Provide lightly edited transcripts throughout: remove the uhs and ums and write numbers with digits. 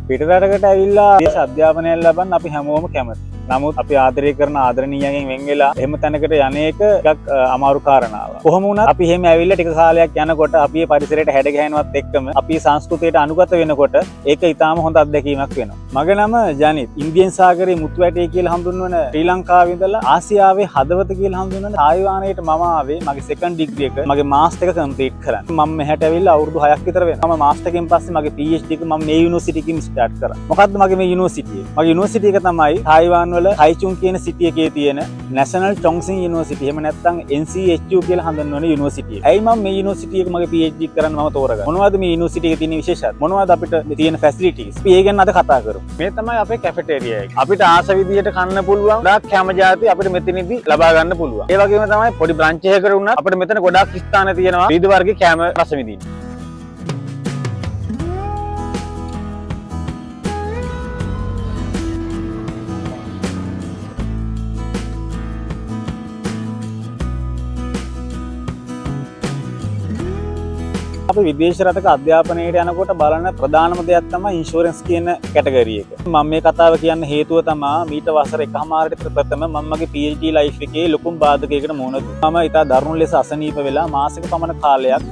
පිටරටකට ඇවිල්ලා දේශ අධ්‍යාපනය ලබන්න අපි හැමෝම කැමති. නමුත් අපි ආදරය කරන ආදරණීයයන්ගෙන් වෙන් වෙලා එහෙම තැනකට යන්නේක ටිකක් අමාරු කාරණාවක්. කොහොම වුණත් අපි එහෙම ඇවිල්ලා ටික කාලයක් යනකොට අපි මේ පරිසරයට හැඩ ගැහෙනවත් එක්කම අපි සංස්කෘතියට අනුගත වෙනකොට ඒක ඊටාම හොඳ අත්දැකීමක් වෙනවා. මගේ නම ජනිත්. ඉන්දියන් සාගරයේ මුතු ඇටේ කියලා හඳුන්වන ශ්‍රී ලංකාවේ ඉඳලා ආසියාවේ හදවත කියලා හඳුන්වන තායිවානයට මම ආවේ මගේ සෙකන්ඩ් ඩිග්‍රී එක මගේ මාස්ටර් එක කම්ප්ලීට් කරන්න. මම මෙහෙට ඇවිල්ලා අවුරුදු 6ක් විතර වෙනවා. මම මාස්ටර් එකෙන් පස්සේ මගේ PhD එක මම මේ යුනිවර්සිටි එකකින් ස්ටාර්ට් කරා. මොකද්ද මගේ මේ යුනිවර්සිටි එක? මගේ යුනිවර්සිටි එක තමයි තායිවාන් වල හයිචුන් කියන සිටි එකේ තියෙන National Chongqing University. එහෙම නැත්නම් NCHU කියලා හඳුන්වන යුනිවර්සිටි එක. ඇයි මම මේ යුනිවර්සිටි එක මගේ PhD කරන්න මම තෝරගන්නේ? මොනවද මේ යුනිවර්සිටි එකේ තියෙන විශේෂත්ව? මොනවද අපිට තියෙන ෆැසිලිටිස්? අපි ඒ ගැන අද කතා කරමු. මේ තමයි අපේ කැෆෙටේරියා එක. අපිට ආස විදියට කන්න පුළුවන් ගොඩාක් කැම ජාති අපිට මෙතනදී ලබා ගන්න පුළුවන්. ඒ වගේම තමයි පොඩි බ්‍රන්ච් එකකට වුණත් අපිට මෙතන ගොඩාක් ස්ථාන තියෙනවා විවිධ වර්ගයේ කැම රස විඳින්න. අපි විදේශ රටක අධ්‍යාපනයට යනකොට බලන ප්‍රධානම දෙයක් තමයි ඉන්ෂුරන්ස් කියන කැටගරි එක. මම මේ කතාව කියන්න හේතුව තමයි මීට වසර එකමාරකට විතර ප්‍රථම මම මගේ PhD ලයිෆ් එකේ ලොකුම බාධකයකට මුහුණ දුන්නා. මම ඉතා දරුණු ලෙස අසනීප වෙලා මාසික පමණ කාලයක්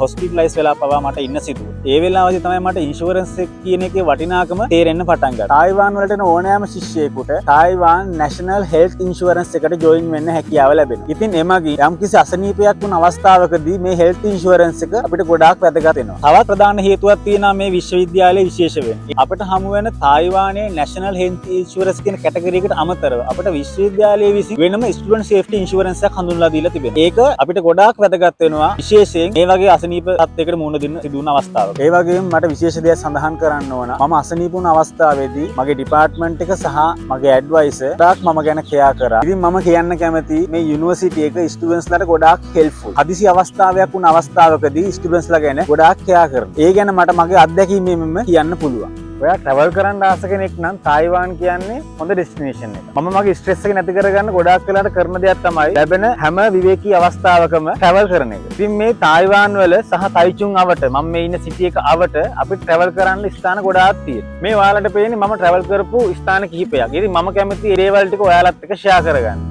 හොස්පිටලයිස් වෙලා පවා මට ඉන්න සිදුවුණා. ඒ වෙලාවදී තමයි මට ඉන්ෂුරන්ස් එක කියන එකේ වටිනාකම තේරෙන්න පටන් ගත්තා. තායිවාන් වලට එන ඕනෑම ශිෂ්‍යයෙකුට තායිවාන් නැෂනල් හෙල්ත් ඉන්ෂුරන්ස් එකට ජොයින් වෙන්න හැකියාව ලැබෙනවා. ඉතින් එමගින් යම්කිසි අසනීපයක් වුණ අවස්ථාවකදී මේ හෙල්ත් ඉන්ෂුරන්ස් එක අපිට ගොඩාක් වැදගත් වෙනවා. තවත් ප්‍රධාන හේතුවක් තියෙනවා මේ විශ්වවිද්‍යාලයේ විශේෂ වෙන්නේ. අපිට හමු වෙන තායිවානයේ නැෂනල් හෙල්ත් ඉන්ෂුරන්ස් කියන කැටගරි එකට අමතරව අපිට විශ්වවිද්‍යාලයේ විසින් වෙනම ස්ටුඩන්ට් සේෆ්ටි ඉන්ෂුරන්ස් එකක් හඳුන්වලා දීලා තිබෙනවා. ඒක අපිට ගොඩාක් වැදගත් වෙනවා විශේෂයෙන් මේ වගේ අසනීප තත්යකට මුහුණ දෙන්න සිදුවන අවස්ථාවක. ඒ වගේම මට විශේෂ දෙයක් සඳහන් කරන්න ඕන. මම අසනීප වුණ අවස්ථාවේදී මගේ ඩිපාර්ට්මන්ට් එක සහ මගේ ඇඩ්වයිසර් ඩාක් මම ගැන කෙයා කරා. ඉතින් මම කියන්න කැමති මේ යුනිවර්සිටි එක ස්ටුඩන්ට්ස්ලාට ගොඩාක් හෙල්ප්ෆුල්. හදිසි අවස්ථාවයක් වුණ අවස්ථාවකදී ස්ටුඩන්ට්ස්ලා ගැන ගොඩාක් කෙයා කරනවා. ඒ ගැන මට මගේ අත්දැකීමෙන්ම කියන්න පුළුවන්. ඔයා ට්‍රැවල් කරන්න ආස කෙනෙක් නම් තායිවාන් කියන්නේ හොඳ ඩෙස්ටිනේෂන් එක. මම මගේ ස්ට්‍රෙස් එක නැති කරගන්න ගොඩාක් වෙලාට කරන දෙයක් තමයි ලැබෙන හැම විවේකී අවස්ථාවකම ට්‍රැවල් කරන එක. ඉතින් මේ තායිවාන් වල සහ තයිචුන් අවට මම මේ ඉන්න සිටි එක අවට අපිට ට්‍රැවල් කරන්න ස්ථාන ගොඩාක් තියෙනවා. මේ ඔයාලට පේන්නේ මම ට්‍රැවල් කරපු ස්ථාන කිහිපයක්. ඉතින් මම කැමති ඒ දේවල් ටික ඔයාලත් එක්ක ෂෙයා කරගන්න.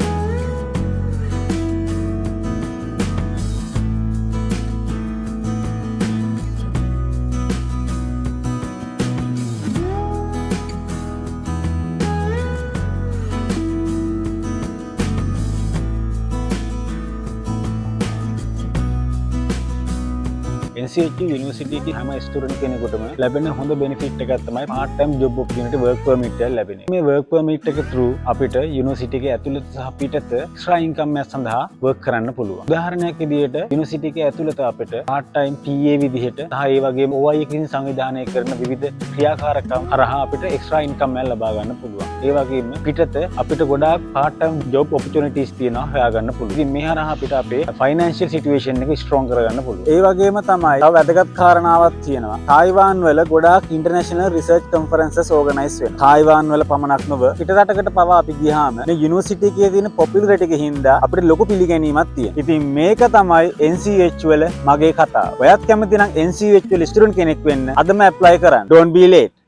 NCHU යුනිවර්සිටි එකේ හැම ස්ටුඩන්ට් කෙනෙකුටම ලැබෙන හොඳ බෙනිෆිට් එකක් තමයි part time job opportunity work permit එක ලැබෙන්නේ. මේ work permit එක through අපිට යුනිවර්සිටි එකේ ඇතුළත සහ පිටත extra income එක සඳහා work කරන්න පුළුවන්. උදාහරණයක් විදිහට යුනිවර්සිටි එකේ ඇතුළත අපිට part time PA විදිහට සහ ඒ වගේම OI එකකින් සංවිධානය කරන විවිධ ක්‍රියාකාරකම් හරහා අපිට extra income එක ලබා ගන්න පුළුවන්. ඒ වගේම පිටත අපිට ගොඩාක් part time job opportunities තියෙනවා හොයාගන්න පුළුවන්. ඉතින් මේ හරහා අපිට අපේ financial situation එක strong කරගන්න පුළුවන්. ඒ වගේම තමයි තව වැදගත් කාරණාවක් තියෙනවා. තායිවාන් වල ගොඩාක් ඉන්ටර්නැෂනල් රිසර්ච් කන්ෆරන්සස් ඕගනයිස් වෙනවා. තායිවාන් වල පමණක් නොව පිටරටකට පවා අපි ගියාම මේ යුනිවර්සිටි එකේ තියෙන පොපියුලරිටි එකේ හින්දා අපිට ලොකු පිළිගැනීමක් තියෙනවා. ඉතින් මේක තමයි NCH වල මගේ කතාව. ඔයත් කැමති නම් NCH වල ස්ටුඩන්ට් කෙනෙක් වෙන්න අදම ඇප්ලයි කරන්න. Don't be late.